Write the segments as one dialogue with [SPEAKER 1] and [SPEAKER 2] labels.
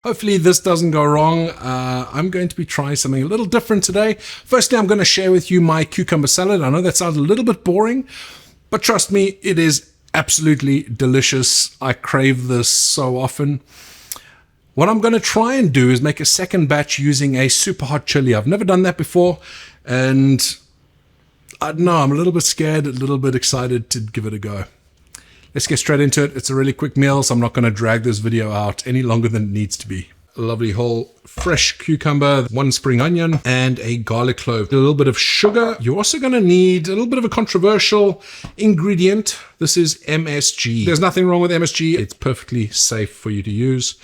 [SPEAKER 1] Hopefully this doesn't go wrong. I'm going to be trying something a little different today. Firstly, I'm going to share with you my cucumber salad. I know that sounds a little bit boring, but trust me, it is absolutely delicious. I crave this so often. What I'm going to try and do is make a second batch using a super hot chili. I've never done that before, and I don't know, I'm a little bit scared, a little bit excited to give it a go. Let's get straight into it. It's a really quick meal, so I'm not going to drag this video out any longer than it needs to be. A lovely whole fresh cucumber, 1 spring onion, and a garlic clove. A little bit of sugar. You're also going to need a little bit of a controversial ingredient. This is MSG. There's nothing wrong with MSG. It's perfectly safe for you to use.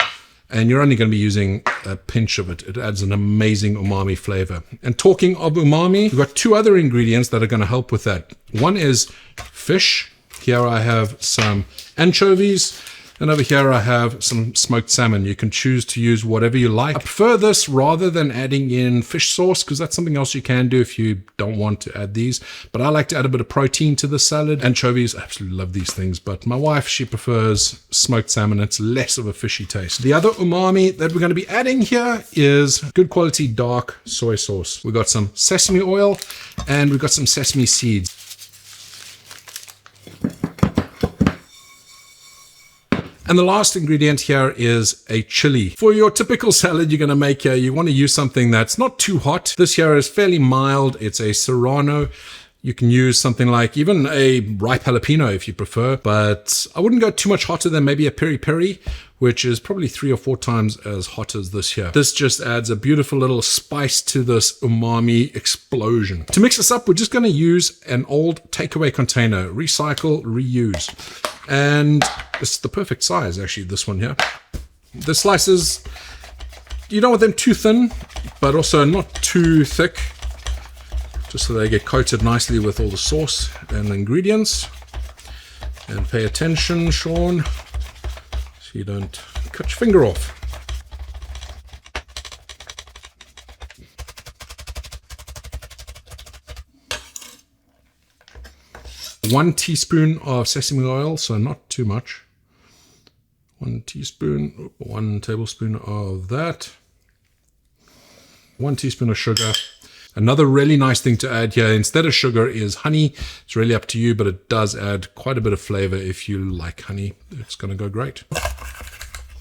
[SPEAKER 1] And you're only going to be using a pinch of it. It adds an amazing umami flavor. And talking of umami, we've got 2 other ingredients that are going to help with that. One is fish. Here I have some anchovies, and over here I have some smoked salmon. You can choose to use whatever you like. I prefer this rather than adding in fish sauce, because that's something else you can do if you don't want to add these. But I like to add a bit of protein to the salad. Anchovies, I absolutely love these things, but my wife, she prefers smoked salmon. It's less of a fishy taste. The other umami that we're going to be adding here is good quality dark soy sauce. We've got some sesame oil, and we've got some sesame seeds. And the last ingredient here is a chili. For your typical salad you're going to make here, you want to use something that's not too hot. This here is fairly mild. It's a serrano. You can use something like even a ripe jalapeno if you prefer, but I wouldn't go too much hotter than maybe a peri peri, which is probably 3 or 4 times as hot as this here. This just adds a beautiful little spice to this umami explosion. To mix this up, we're just going to use an old takeaway container. Recycle, reuse. And it's the perfect size, actually, this one here. The slices, you don't want them too thin, but also not too thick, just so they get coated nicely with all the sauce and the ingredients. And pay attention, Sean, so you don't cut your finger off. One teaspoon of sesame oil, so not too much. 1 teaspoon, 1 tablespoon of that. 1 teaspoon of sugar. Another really nice thing to add here, instead of sugar, is honey. It's really up to you, but it does add quite a bit of flavor. If you like honey, it's going to go great. I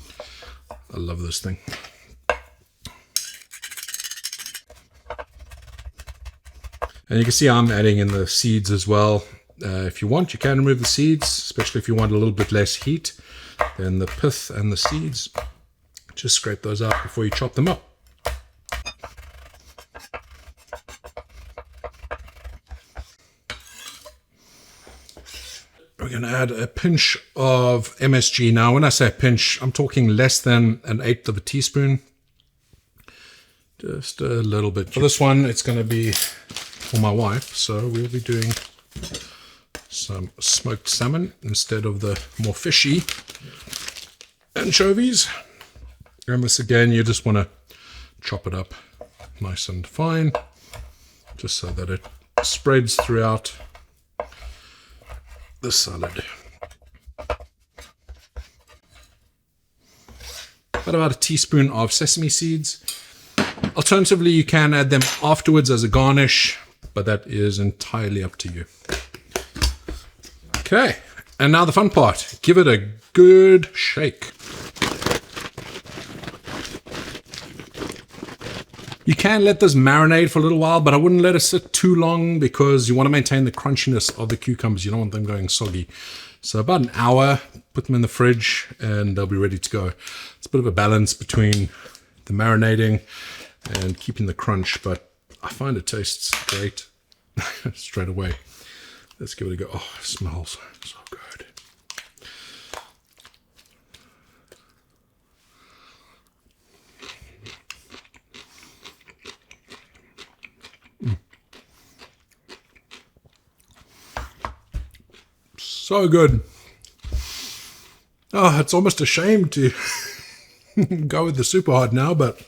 [SPEAKER 1] love this thing. And you can see I'm adding in the seeds as well. If you want, you can remove the seeds, especially if you want a little bit less heat. Then the pith and the seeds, just scrape those out before you chop them up. We're going to add a pinch of MSG. Now, when I say a pinch, I'm talking less than 1/8 of a teaspoon. Just a little bit. For this one, it's going to be for my wife, so we'll be doing some smoked salmon instead of the more fishy anchovies. And this again, you just want to chop it up nice and fine, just so that it spreads throughout the salad. About a teaspoon of sesame seeds. Alternatively, you can add them afterwards as a garnish, but that is entirely up to you. Okay, and now the fun part. Give it a good shake. You can let this marinate for a little while, but I wouldn't let it sit too long because you want to maintain the crunchiness of the cucumbers. You don't want them going soggy. So about an hour, put them in the fridge and they'll be ready to go. It's a bit of a balance between the marinating and keeping the crunch, but I find it tastes great straight away. Let's give it a go. Oh, it smells so good. So good. Oh, it's almost a shame to go with the super hot now, but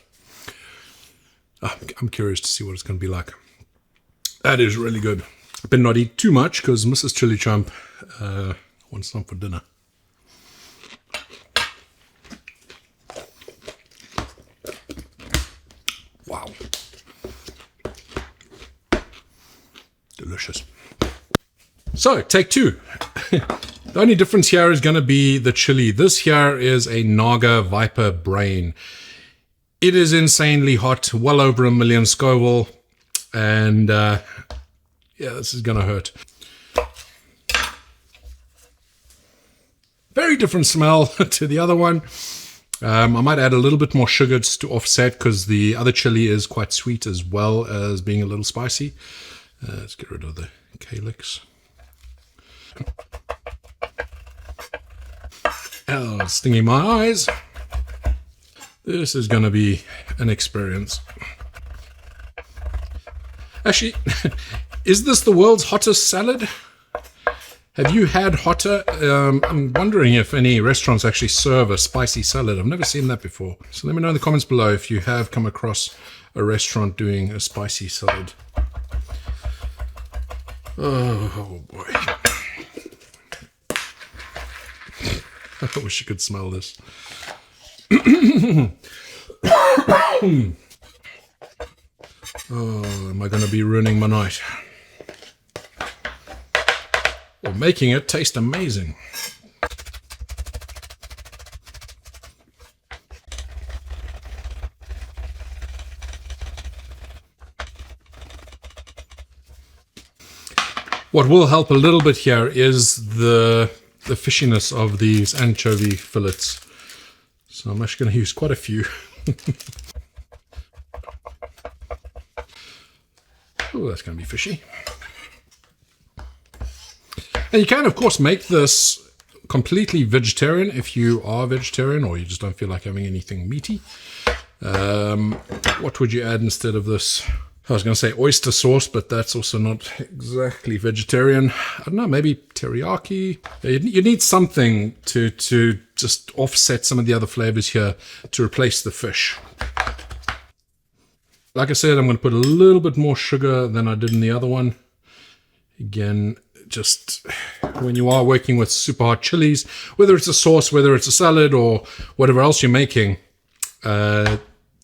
[SPEAKER 1] I'm curious to see what it's going to be like. That is really good. I better not eat too much because Mrs. Chili Chump wants some for dinner. delicious. So, take two. The only difference here is going to be the chili. This here is a Naga Viper Brain. It is insanely hot, well over 1 million Scoville, and yeah, this is going to hurt. Very different smell to the other one. I might add a little bit more sugar just to offset, because the other chili is quite sweet as well as being a little spicy. Let's get rid of the calyx. Oh, stinging my eyes. This is going to be an experience. Actually, is this the world's hottest salad? Have you had hotter? I'm wondering if any restaurants actually serve a spicy salad. I've never seen that before. So let me know in the comments below if you have come across a restaurant doing a spicy salad. Oh boy. I wish you could smell this. Oh, am I going to be ruining my night? Or making it taste amazing. What will help a little bit here is the fishiness of these anchovy fillets. So I'm actually going to use quite a few. Oh, that's going to be fishy. And you can, of course, make this completely vegetarian if you are vegetarian or you just don't feel like having anything meaty. What would you add instead of this? I was going to say oyster sauce, but that's also not exactly vegetarian. I don't know, maybe teriyaki. You need something to just offset some of the other flavors here to replace the fish. Like I said, I'm going to put a little bit more sugar than I did in the other one. Again, just when you are working with super hot chilies, whether it's a sauce, whether it's a salad, or whatever else you're making,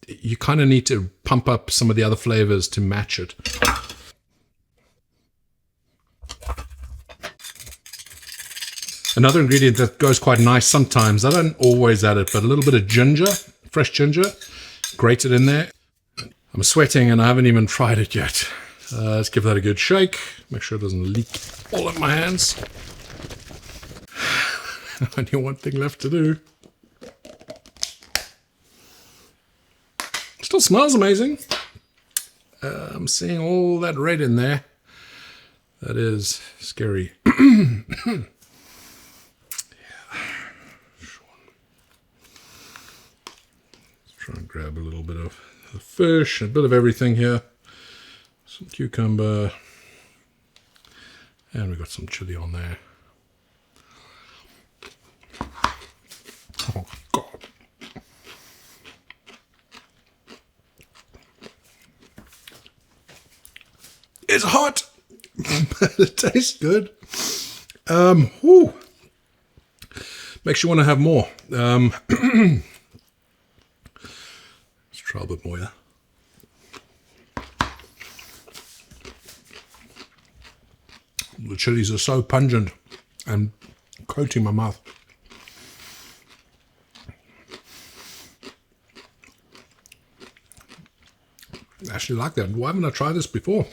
[SPEAKER 1] you kind of need to pump up some of the other flavors to match it. Another ingredient that goes quite nice sometimes, I don't always add it, but a little bit of ginger, fresh ginger, grated in there. I'm sweating and I haven't even tried it yet. Let's give that a good shake. Make sure it doesn't leak all of my hands. Only one thing left to do. Still smells amazing. I'm seeing all that red in there. That is scary. Yeah. Let's try and grab a little bit of the fish, a bit of everything here. Some cucumber. And we've got some chili on there. Oh, God. It's hot, but it tastes good. Whew. Makes you want to have more. Let's try a bit more, yeah. The chilies are so pungent and coating my mouth. I actually like that. Why haven't I tried this before?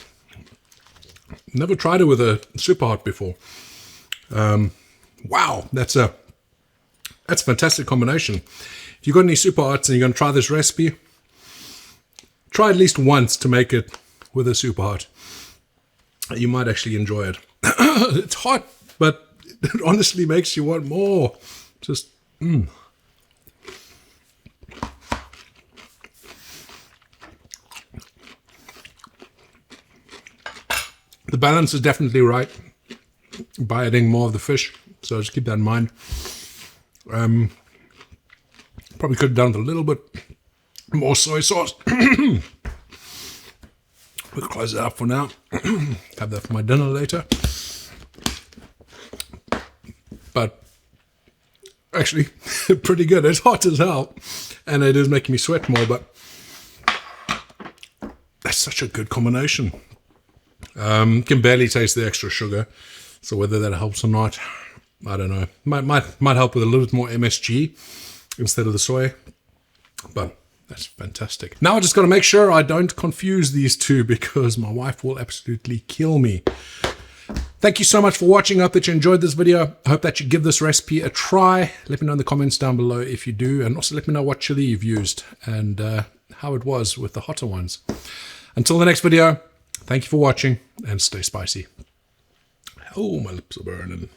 [SPEAKER 1] Never tried it with a super hot before. Wow, that's a fantastic combination. If you've got any super hots and you're going to try this recipe, try at least once to make it with a super hot. You might actually enjoy it. It's hot, but it honestly makes you want more. Just, The balance is definitely right by adding more of the fish, so just keep that in mind. Probably could have done with a little bit more soy sauce. We'll close it up for now. Have that for my dinner later. But actually, pretty good. It's hot as hell, and it is making me sweat more, but that's such a good combination. Can barely taste the extra sugar. So whether that helps or not, I don't know. Might help with a little bit more MSG instead of the soy. But that's fantastic. Now I just got to make sure I don't confuse these two, because my wife will absolutely kill me. Thank you so much for watching. I hope that you enjoyed this video. I hope that you give this recipe a try. Let me know in the comments down below if you do. And also let me know what chili you've used and how it was with the hotter ones. Until the next video, thank you for watching and stay spicy. Oh, my lips are burning.